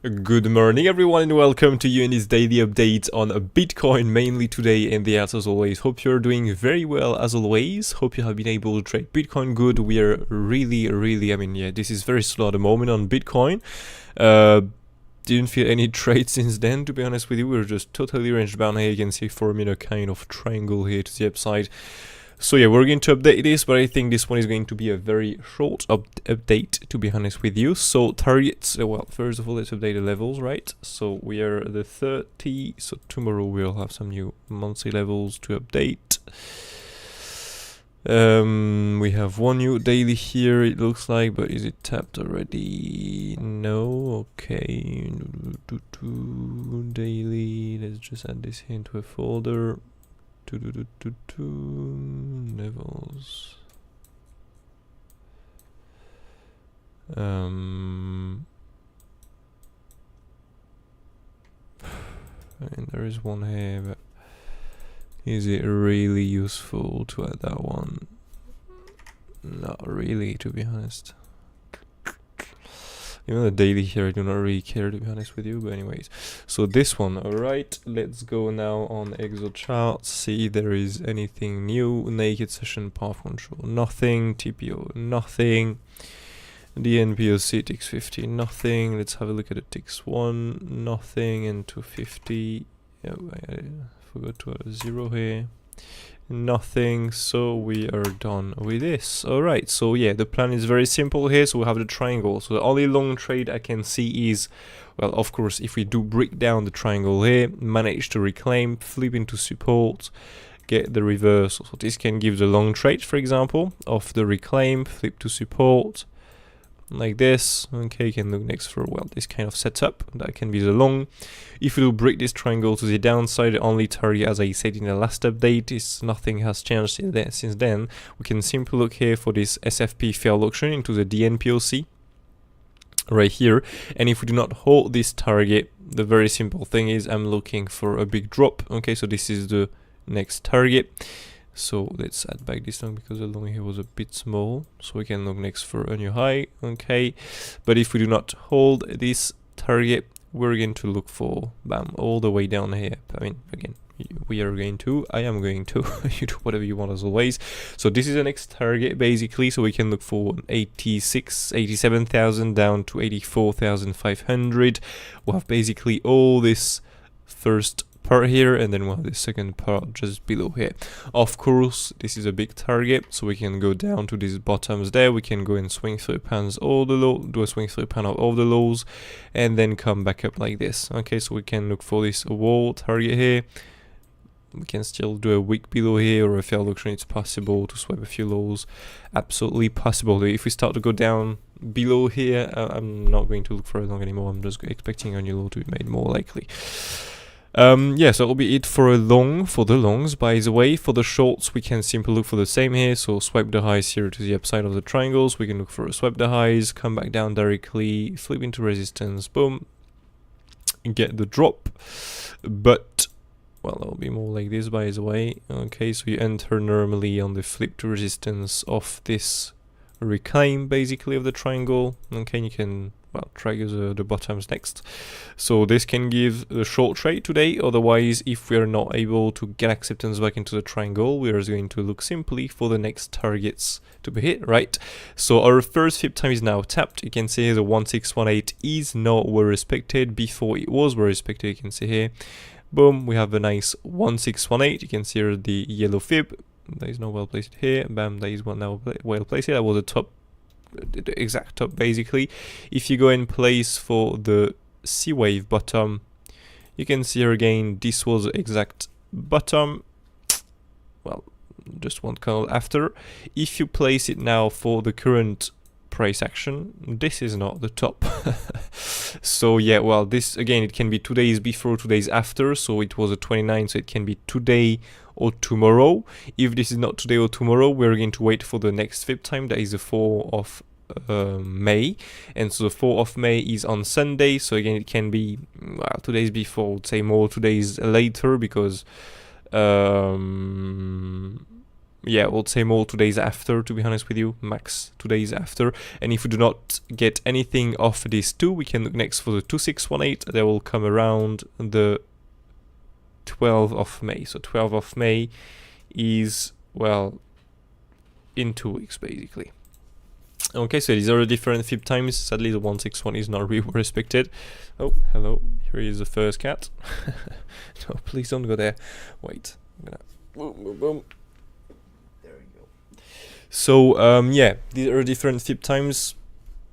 Good morning everyone and welcome to you in this daily update on Bitcoin, mainly today in the Alts as always. Hope you're doing very well as always. Hope you have been able to trade Bitcoin good. We are really, this is very slow at the moment on Bitcoin. Didn't feel any trade since then, to be honest with you. We're just totally range bound here. You can see forming a kind of triangle here to the upside. So yeah, we're going to update this, but I think this one is going to be a very short update, to be honest with you. So targets, well, first of all, let's update the levels, right? So we are the 30, so tomorrow we'll have some new monthly levels to update. We have one new daily here, it looks like, but is it tapped already? No, okay. Daily, let's just add this here into a folder. Levels. And there is one here, but is it really useful to add that one? Not really, to be honest. Even the daily here, I do not really care, to be honest with you, but anyways. So this one, alright, let's go now on exo charts, see if there is anything new. Naked session, path control, nothing. TPO, nothing. The NPOC, TX50, nothing. Let's have a look at the TX1, nothing. And 250, yeah, I forgot to add a 0 here. Nothing, so we are done with this. Alright, so yeah, the plan is very simple here. So we have the triangle. So the only long trade I can see is, well, of course, if we do break down the triangle here, manage to reclaim, flip into support, get the reversal. So this can give the long trade, for example, of the reclaim, flip to support, like this. Okay, you can look next for, well, this kind of setup that can be the long. If we do break this triangle to the downside, the only target, as I said in the last update, is nothing has changed since then. We can simply look here for this SFP failed auction into the DNPOC right here, and if we do not hold this target, the very simple thing is I'm looking for a big drop. Okay, so this is the next target. So let's add back this long because the long here was a bit small. So we can look next for a new high. Okay, but if we do not hold this target, we're going to look for, bam, all the way down here. I mean, again, I am going to, you do whatever you want as always. So this is the next target basically. So we can look for 87,000 down to 84,500. We'll have basically all this first part here, and then we'll have the second part just below here. Of course, this is a big target, so we can go down to these bottoms there. We can go and swing through pans all the low, do a swing through pan of all the lows, and then come back up like this. Okay, so we can look for this wall target here. We can still do a wick below here or a failed auction. It's possible to swipe a few lows, absolutely possible. If we start to go down below here, I'm not going to look for a long anymore. I'm just expecting a new low to be made more likely. Yeah, so that'll be it for the longs. By the way, for the shorts, we can simply look for the same here. So swipe the highs here to the upside of the triangles. We can look for a swipe the highs, come back down directly, flip into resistance, boom, and get the drop. But, well, that'll be more like this, by the way. Okay, so you enter normally on the flip to resistance of this reclaim, basically, of the triangle. Okay, and you can, well, trigger the bottoms next. So this can give a short trade today. Otherwise, if we are not able to get acceptance back into the triangle, we are going to look simply for the next targets to be hit, right? So our first flip time is now tapped. You can see the 1618 is not well respected. Before it was well respected, you can see here. Boom, we have a nice 1618. You can see here the yellow fib. That is not well placed here. Bam, that is one now well placed. That was the top, the exact top basically. If you go in place for the C wave bottom, you can see here again this was the exact bottom, well, just one candle after. If you place it now for the current price action, this is not the top. So yeah, well, this again, it can be 2 days before, 2 days after. So it was a 29, so it can be today or tomorrow. If this is not today or tomorrow, we're going to wait for the next flip time. That is the 4th of May, and so the 4th of May is on Sunday. So again, it can be, well, 2 days before, I would say more 2 days later, because yeah, we'll say more 2 days after, to be honest with you, max 2 days after. And if we do not get anything off these two, we can look next for the 2618. That will come around the 12th of May. So 12th of May is, well, in 2 weeks basically. Okay, so these are the different fib times. Sadly, the 161 is not really respected. Oh, hello. Here is the first cat. No, please don't go there. Wait. I'm gonna boom, boom, boom. There we go. So, yeah, these are different fib times.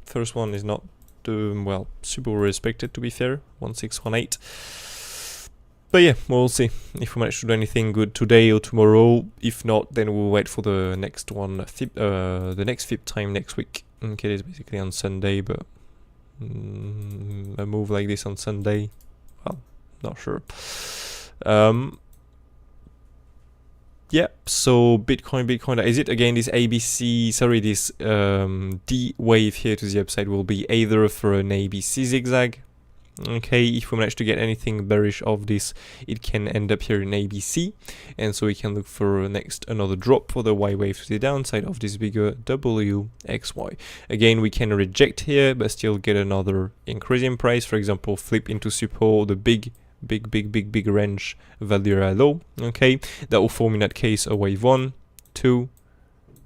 First one is not, well, super respected, to be fair. 1618. But yeah, we'll see if we manage to do anything good today or tomorrow. If not, then we'll wait for the next one, the next fib time next week. Okay, it's basically on Sunday, but a move like this on Sunday, well, not sure. Yeah, so Bitcoin, that is it. Again, this ABC, sorry, this D wave here to the upside will be either for an ABC zigzag. Okay, if we manage to get anything bearish of this, it can end up here in ABC, and so we can look for next another drop for the Y wave to the downside of this bigger WXY. Again, we can reject here, but still get another increase in price. For example, flip into support the big range value low. Okay, that will form in that case a wave 1, 2,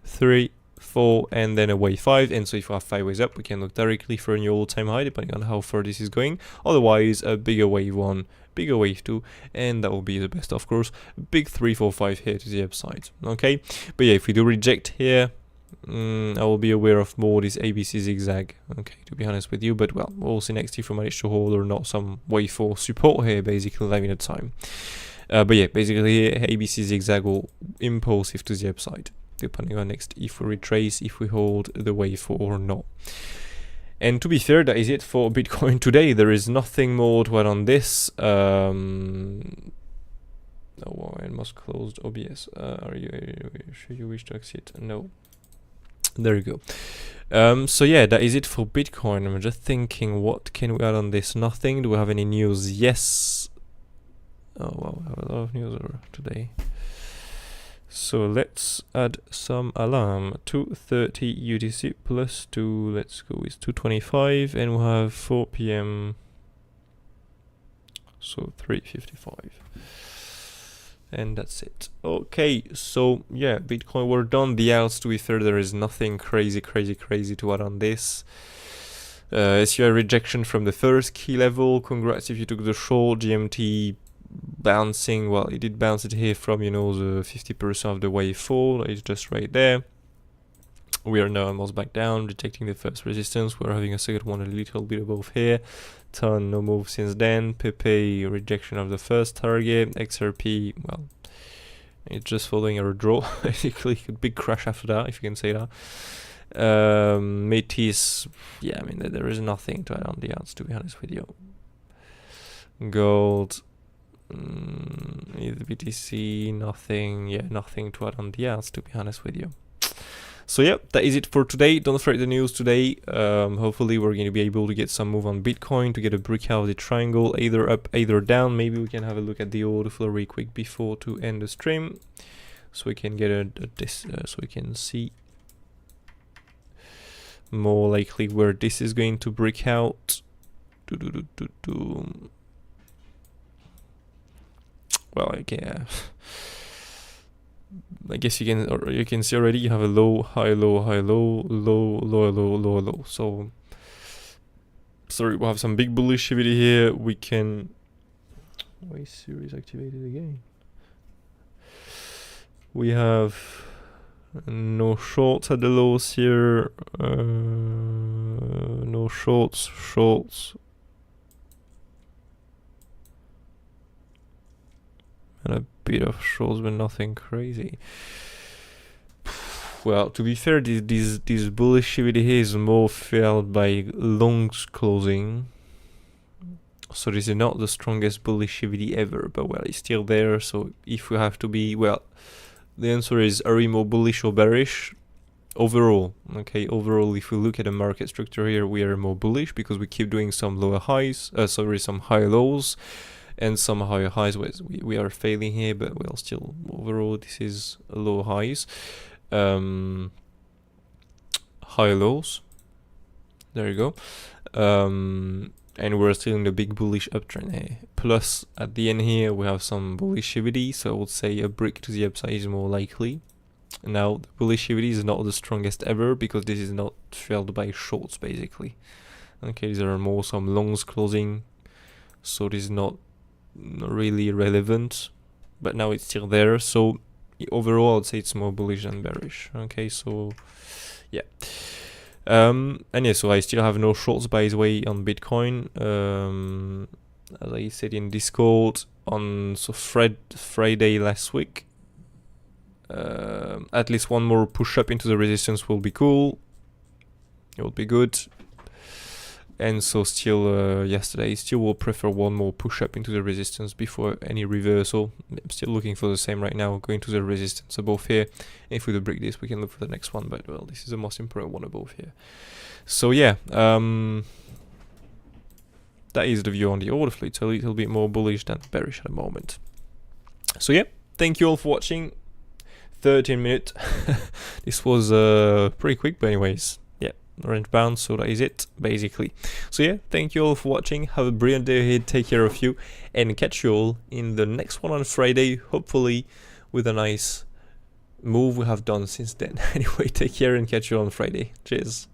3, 4, and then a wave 5. And so if we have 5 waves up, we can look directly for a new all-time high depending on how far this is going. Otherwise, a bigger wave 1, bigger wave 2, and that will be the best, of course. Big 3, 4, 5 here to the upside. Okay, but yeah, if we do reject here, I will be aware of more this ABC zigzag, okay, to be honest with you. But well, we'll see next if we manage to hold or not some wave 4 support here, basically living at time. But yeah, basically ABC zigzag will impulsive to the upside, depending on next if we retrace, if we hold the wave 4 or not. And to be fair, that is it for Bitcoin today. There is nothing more to add on this. Oh, I must closed OBS. Are you sure you wish to exit? No. There you go. So yeah, that is it for Bitcoin. I'm just thinking, what can we add on this? Nothing. Do we have any news? Yes. Oh wow, we have a lot of news today. So let's add some alarm. 2:30 UTC plus 2. Let's go with 2:25, and we'll have 4 PM. So 3:55. And that's it. Okay, so yeah, Bitcoin, we're done. The alts, to be fair, there is nothing crazy to add on this. SUI rejection from the first key level. Congrats if you took the short. GMT bouncing. Well, it did bounce it here from, you know, the 50% of the wave fall. It's just right there. We are now almost back down, rejecting the first resistance. We're having a second one a little bit above here. Ton, no move since then. Pepe, rejection of the first target. XRP, well, it's just following a draw. Basically, a big crash after that, if you can say that. Métis, yeah, I mean, there is nothing to add on the odds, to be honest with you. Gold, BTC, nothing, yeah, nothing to add on the odds, to be honest with you. So yeah, that is it for today. Don't fret the news today. Hopefully we're going to be able to get some move on Bitcoin to get a breakout of the triangle, either up, either down. Maybe we can have a look at the order flow really quick before to end the stream, so we can get so we can see more likely where this is going to break out. Well, okay. I guess you can see already you have a low, high, low, high, low, low, low, low, low, low. So sorry, we'll have some big bullish activity here. We can, why is series activated again? We have no shorts at the lows here. No shorts. And a bit of shorts, but nothing crazy. Well, to be fair, this bullish activity here is more felt by longs closing. So this is not the strongest bullish activity ever, but well, it's still there. So if we have to be, well, the answer is, are we more bullish or bearish? Overall, okay, overall, if we look at the market structure here, we are more bullish because we keep doing some lower highs, some high lows. and some higher highs. We are failing here, but well, still overall this is low highs, high lows. There you go. And we're still in the big bullish uptrend here. Plus, at the end here, we have some bullishivity, so I would say a break to the upside is more likely. Now, the bullishivity is not the strongest ever, because this is not filled by shorts, basically. Okay, there are more some longs closing, so this is not really relevant, but now it's still there, so overall, I'd say it's more bullish than bearish. Okay, so, yeah. And yeah, so I still have no shorts, by the way, on Bitcoin. As I said in Discord on Friday last week, at least one more push up into the resistance will be cool. It will be good. And so still yesterday, still will prefer one more push up into the resistance before any reversal. I'm still looking for the same right now, going to the resistance above here. If we do break this, we can look for the next one, but well, this is the most important one above here. So yeah, that is the view on the order flow. It's a little bit more bullish than bearish at the moment. So yeah, thank you all for watching. 13 minutes. This was pretty quick, but anyways, yeah, range bound, so that is it basically. So yeah, thank you all for watching. Have a brilliant day ahead. Take care of you, and catch you all in the next one on Friday, hopefully with a nice move we have done since then. Anyway, take care and catch you on Friday. Cheers.